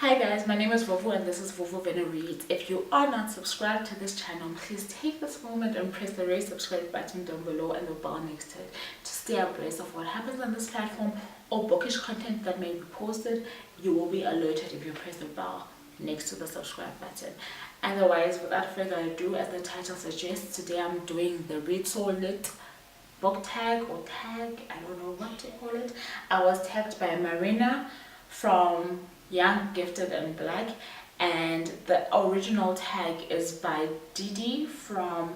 Hi guys, my name is Vuvu and this is Vuvu Vena Reads. If you are not subscribed to this channel, please take this moment and press the red subscribe button down below and the bell next to it to stay abreast of what happens on this platform or bookish content that may be posted. You will be alerted if you press the bell next to the subscribe button. Otherwise, without further ado, as the title suggests, today I'm doing the Readsoullit book tag or tag, I don't know what to call it. I was tagged by Marina from Young, Gifted and Black, and the original tag is by Didi from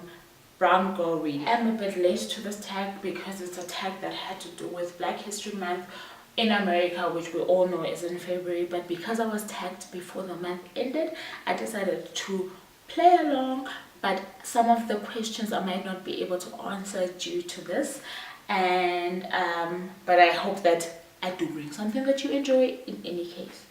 Brown Girl Read. I'm a bit late to this tag because it's a tag that had to do with Black History Month in America, which we all know is in February, but because I was tagged before the month ended, I decided to play along, but some of the questions I might not be able to answer due to this, and but I hope that I do bring something that you enjoy in any case.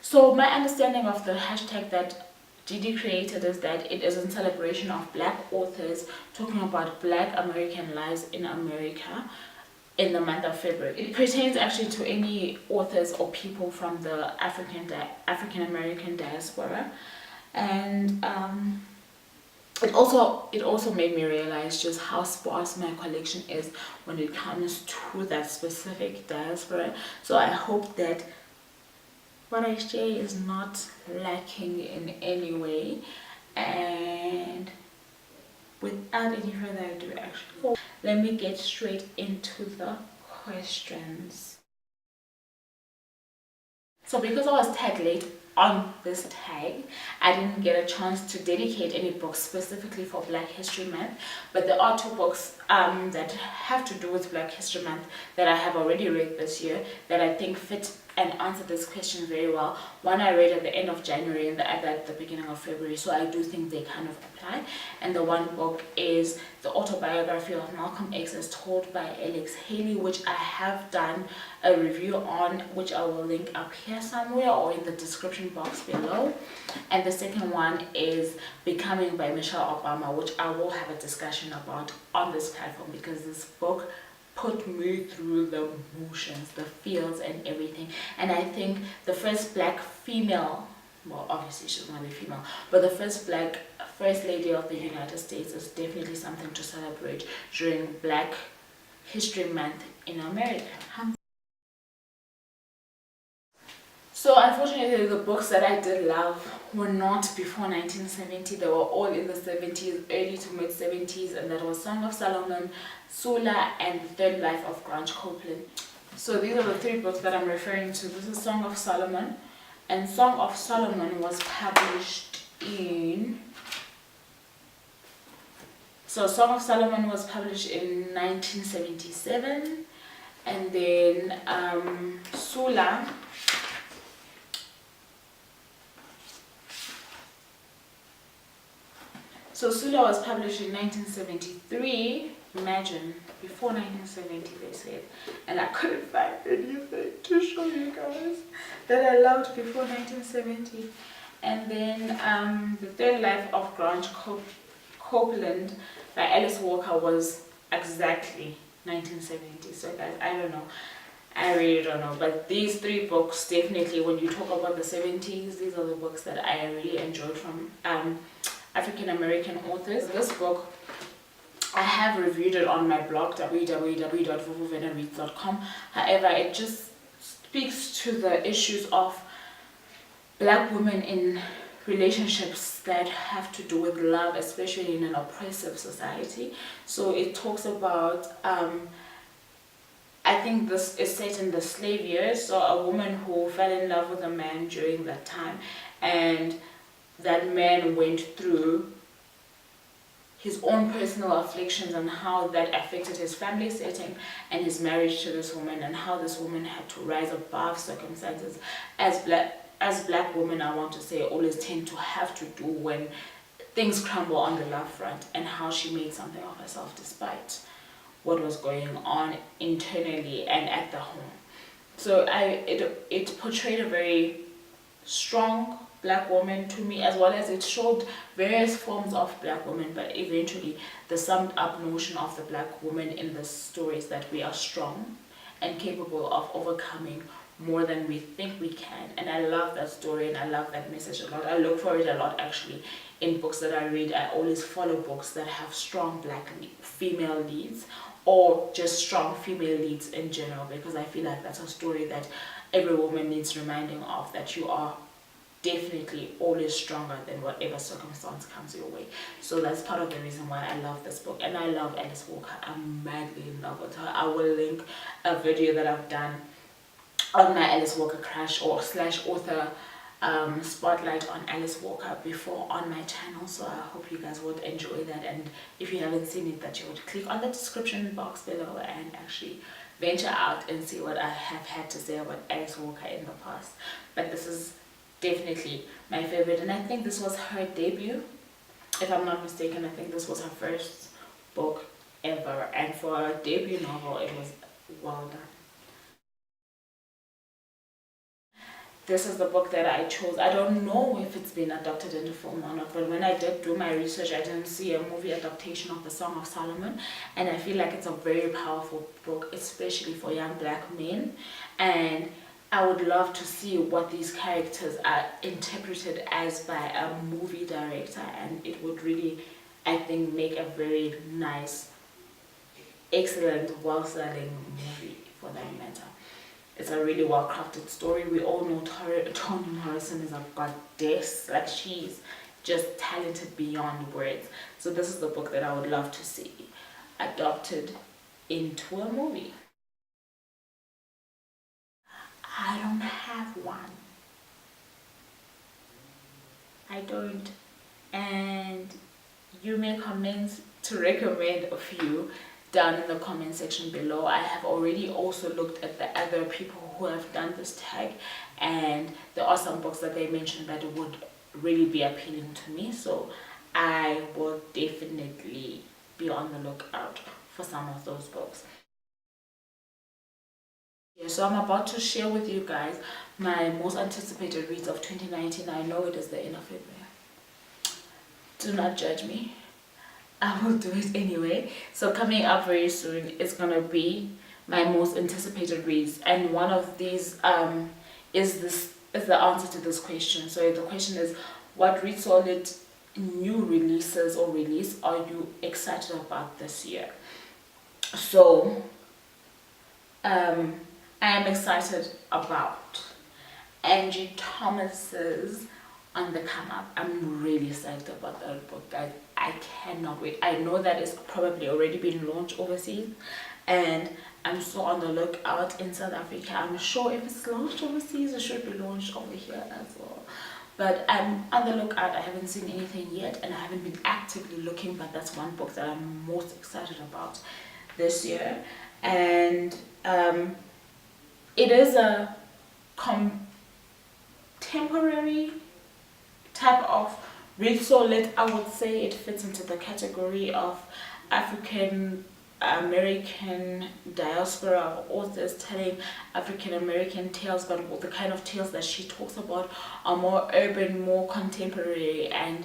So my understanding of the hashtag that Didi created is that it is in celebration of Black authors talking about Black American lives in America in the month of February. It pertains actually to any authors or people from the African American diaspora, and it also made me realize just how sparse my collection is when it comes to that specific diaspora. So I hope that what I share is not lacking in any way. And without any further ado, actually, let me get straight into the questions. So because I was tagged late on this tag, I didn't get a chance to dedicate any books specifically for Black History Month, but there are two books that have to do with Black History Month that I have already read this year that I think fit and answer this question very well. One I read at the end of January and the other at the beginning of February, so I do think they kind of apply. And the one book is the autobiography of Malcolm X as told by Alex Haley, which I have done a review on, which I will link up here somewhere or in the description box below. And the second one is Becoming by Michelle Obama, which I will have a discussion about on this platform because this book put me through the motions, the feels and everything. And I think the first Black female, well obviously she's not a female, but the first Black First Lady of the United States is definitely something to celebrate during Black History Month in America. So unfortunately the books that I did love were not before 1970. They were all in the 70s, early to mid 70s, and that was Song of Solomon, Sula, and The Third Life of Grange Copeland. So these are the three books that I'm referring to. This is Song of Solomon, and Song of Solomon was published in... So Song of Solomon was published in 1977, and then Sula was published in 1973, imagine, before 1970 they said, and I couldn't find anything to show you guys that I loved before 1970. And then The Third Life of Grange Copeland by Alice Walker was exactly 1970. So guys, I don't know, I really don't know, but these three books definitely, when you talk about the 70s, these are the books that I really enjoyed from African American authors. This book, I have reviewed it on my blog www.vuvuvenareads.com. However, it just speaks to the issues of Black women in relationships that have to do with love, especially in an oppressive society. So it talks about I think this is set in the slave years, so a woman who fell in love with a man during that time, and that man went through his own personal afflictions and how that affected his family setting and his marriage to this woman, and how this woman had to rise above circumstances as black women, I want to say, always tend to have to do when things crumble on the love front, and how she made something of herself despite what was going on internally and at the home. So it portrayed a very strong Black woman to me, as well as it showed various forms of Black women, but eventually the summed up notion of the Black woman in the story is that we are strong and capable of overcoming more than we think we can. And I love that story and I love that message a lot. I look for it a lot actually in books that I read. I always follow books that have strong black female leads, or just strong female leads in general, because I feel like that's a story that every woman needs reminding of, that you are definitely always stronger than whatever circumstance comes your way. So that's part of the reason why I love this book. And I love Alice Walker. I'm madly in love with her. I will link a video that I've done on my Alice Walker crush or slash author spotlight on Alice Walker before on my channel, so I hope you guys would enjoy that. And if you haven't seen it, that you would click on the description box below and actually venture out and see what I have had to say about Alice Walker in the past. But this is definitely my favorite, and I think this was her debut, if I'm not mistaken. I think this was her first book ever, and for a debut novel it was well done. This is the book that I chose. I don't know if it's been adapted into film or not, but when I did do my research, I didn't see a movie adaptation of the Song of Solomon, and I feel like it's a very powerful book, especially for young black men. And I would love to see what these characters are interpreted as by a movie director, and it would really, I think, make a very nice, excellent, well-selling movie for that matter. It's a really well-crafted story. We all know Toni Morrison is a goddess. Like, she's just talented beyond words. So this is the book that I would love to see adopted into a movie. I don't have one. I don't. And you may comment to recommend a few down in the comment section below. I have already also looked at the other people who have done this tag, and there are some books that they mentioned that would really be appealing to me, so I will definitely be on the lookout for some of those books. Yeah, so I'm about to share with you guys my most anticipated reads of 2019. I know it is the end of February. Do not judge me. I will do it anyway. So coming up very soon is gonna be my most anticipated reads, and one of these is the answer to this question. So the question is, what Readsoullit new releases or release are you excited about this year? So I am excited about Angie Thomas's On the Come Up. I'm really excited about that book, guys. I cannot wait. I know that it's probably already been launched overseas, and I'm so on the lookout in South Africa. I'm sure if it's launched overseas, it should be launched over here as well. But I'm on the lookout. I haven't seen anything yet, and I haven't been actively looking, but that's one book that I'm most excited about this year. And it is a contemporary type of Readsoullit. I would say it fits into the category of African American diaspora of authors telling African American tales, but the kind of tales that she talks about are more urban, more contemporary, and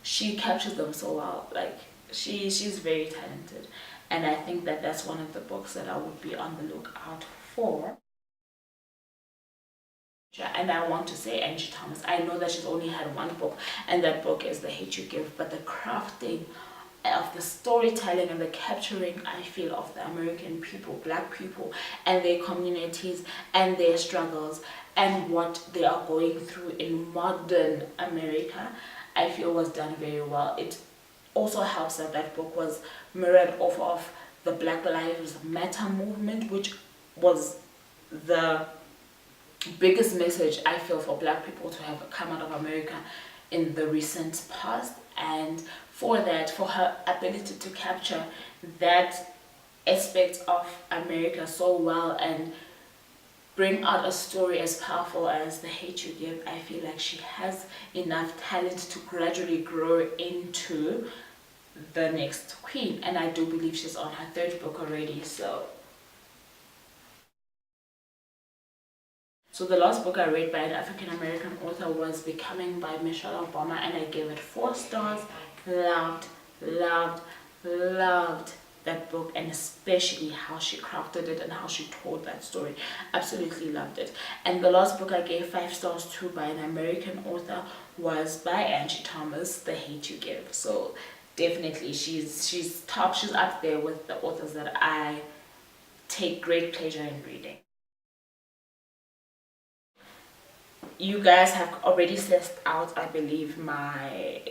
she captures them so well. Like, she's very talented, and I think that that's one of the books that I would be on the lookout for. And I want to say Angie Thomas. I know that she's only had one book, and that book is The Hate You Give, but the crafting of the storytelling and the capturing, I feel, of the American people, black people, and their communities and their struggles and what they are going through in modern America, I feel was done very well. It also helps that that book was mirrored off of the Black Lives Matter movement, which was the biggest message I feel for black people to have come out of America in the recent past. And for that, for her ability to capture that aspect of America so well and bring out a story as powerful as The Hate You Give, I feel like she has enough talent to gradually grow into the next queen. And I do believe she's on her third book already. So the last book I read by an African American author was Becoming by Michelle Obama, and I gave it 4 stars. Loved that book, and especially how she crafted it and how she told that story. Absolutely loved it. And the last book I gave 5 stars to by an American author was by Angie Thomas, The Hate You Give. So definitely she's top, she's up there with the authors that I take great pleasure in reading. You guys have already sussed out, I believe, my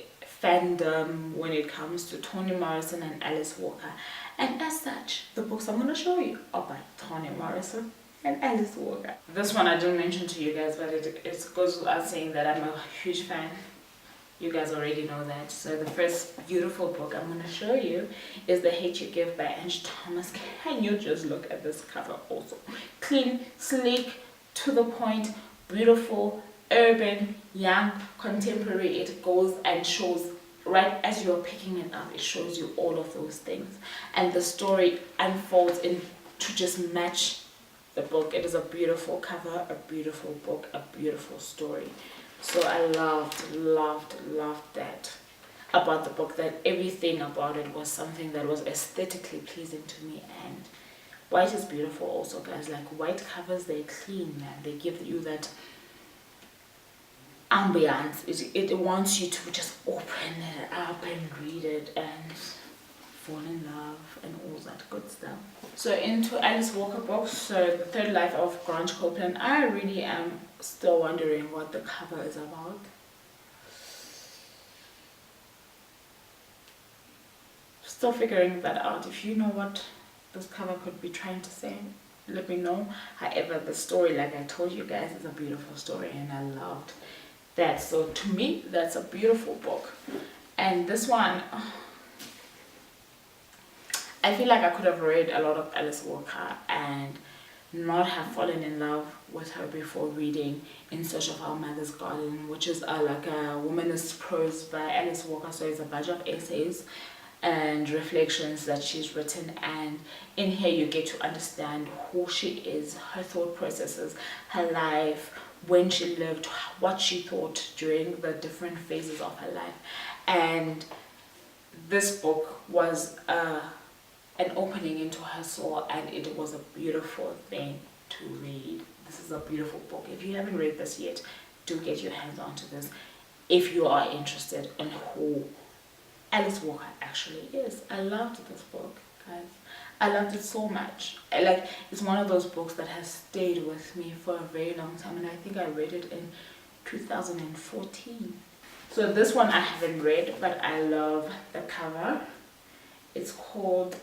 fandom when it comes to Toni Morrison and Alice Walker, and as such the books I'm going to show you are by Toni Morrison and Alice Walker. This one I didn't mention to you guys, but it goes without saying that I'm a huge fan. You guys already know that. So the first beautiful book I'm going to show you is The Hate You Give by Angie Thomas. Can you just look at this cover? Also clean, sleek, to the point, beautiful, urban, young, contemporary. It goes and shows, right as you're picking it up, it shows you all of those things, and the story unfolds in to just match the book. It is a beautiful cover, a beautiful book, a beautiful story. So I loved that about the book, that everything about it was something that was aesthetically pleasing to me. And white is beautiful also, guys. Like, white covers, they're clean, man. They give you that ambiance. It wants you to just open it up and read it and fall in love and all that good stuff. So into Alice Walker books, so The Third Life of Grant Copeland. I really am still wondering what the cover is about. Still figuring that out. If you know what this cover could be trying to say, let me know. However, the story, like I told you guys, is a beautiful story, and I loved that. So to me, that's a beautiful book. And this one, I feel like I could have read a lot of Alice Walker and not have fallen in love with her before reading In Search of Our Mother's Garden, which is like a womanist prose by Alice Walker. So it's a bunch of essays and reflections that she's written, and in here you get to understand who she is, her thought processes, her life, when she lived, what she thought during the different phases of her life. And this book was an opening into her soul, and it was a beautiful thing to read. This is a beautiful book. If you haven't read this yet, do get your hands onto this if you are interested in who Alice Walker actually is. I loved this book, guys. I loved it so much. It's one of those books that has stayed with me for a very long time, and I think I read it in 2014. So this one I haven't read, but I love the cover. It's called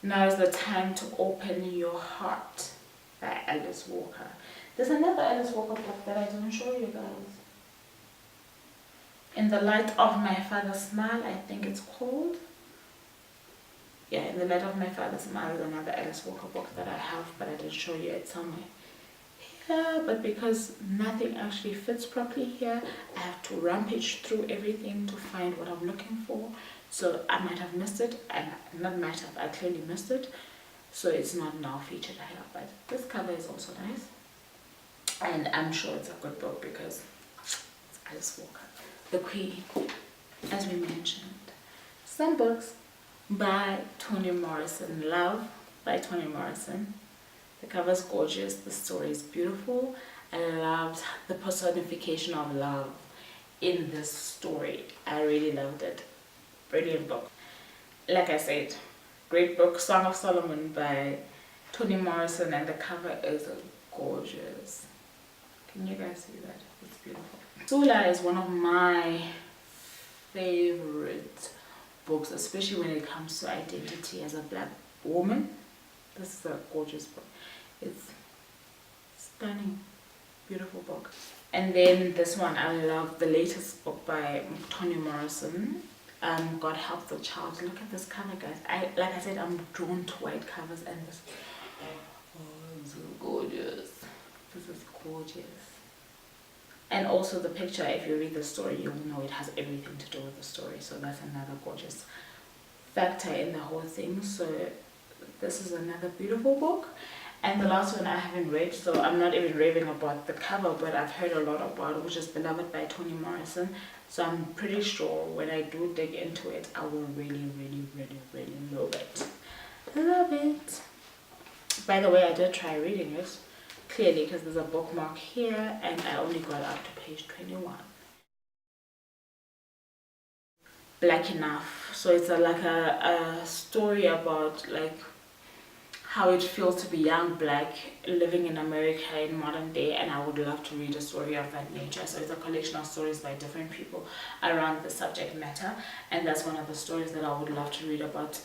Now is the Time to Open Your Heart by Alice Walker. There's another Alice Walker book that I didn't show you guys. In the Light of My Father's Smile, I think it's called. Yeah, In the Light of My Father's Smile is another Alice Walker book that I have, but I didn't show you it somewhere. Yeah, but because nothing actually fits properly here, I have to rampage through everything to find what I'm looking for. So I might have missed it, and not might have, I clearly missed it. So it's not now featured here, but this cover is also nice. And I'm sure it's a good book because it's Alice Walker. The Queen, as we mentioned. Some books by Toni Morrison. Love by Toni Morrison. The cover is gorgeous. The story is beautiful. I loved the personification of love in this story. I really loved it. Brilliant book. Like I said, great book. Song of Solomon by Toni Morrison, and the cover is gorgeous. Can you guys see that? It's beautiful. Readsoullit is one of my favorite books, especially when it comes to identity as a black woman. This is a gorgeous book. It's stunning, beautiful book. And then this one, I love the latest book by Toni Morrison, God Help the Child. Look at this cover, guys. Like I said, I'm drawn to white covers, and this, oh, it's so gorgeous. This is gorgeous. And also the picture, if you read the story, you'll know it has everything to do with the story. So that's another gorgeous factor in the whole thing. So this is another beautiful book. And the last one I haven't read, so I'm not even raving about the cover, but I've heard a lot about it, which is Beloved by Toni Morrison. So I'm pretty sure when I do dig into it, I will really love it. Love it. By the way, I did try reading it, clearly, because there's a bookmark here and I only got up to page 21. Black Enough. So it's like a story about like how it feels to be young black living in America in modern day, and I would love to read a story of that nature. So it's a collection of stories by different people around the subject matter, and that's one of the stories that I would love to read about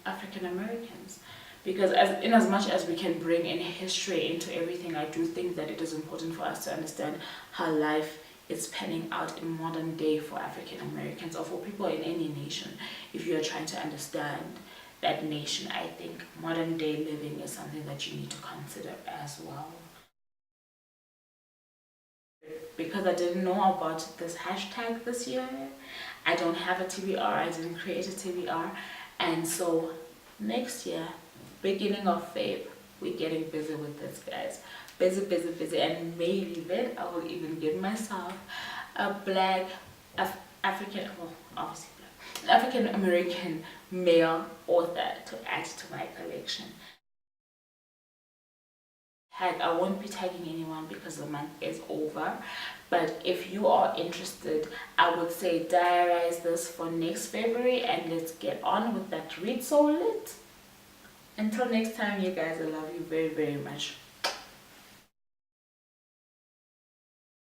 African Americans. Because in as much as we can bring in history into everything, I do think that it is important for us to understand how life is panning out in modern day for African Americans, or for people in any nation. If you are trying to understand that nation, I think modern day living is something that you need to consider as well. Because I didn't know about this hashtag this year, I don't have a TBR, I didn't create a TBR, and so next year, beginning of Feb, we're getting busy with this, guys. Busy, and maybe then I will even get myself a black African, well, obviously black, African American male author to add to my collection. I won't be tagging anyone because the month is over, but if you are interested, I would say diarize this for next February and let's get on with that Readsoullit. Until next time, you guys, I love you very much.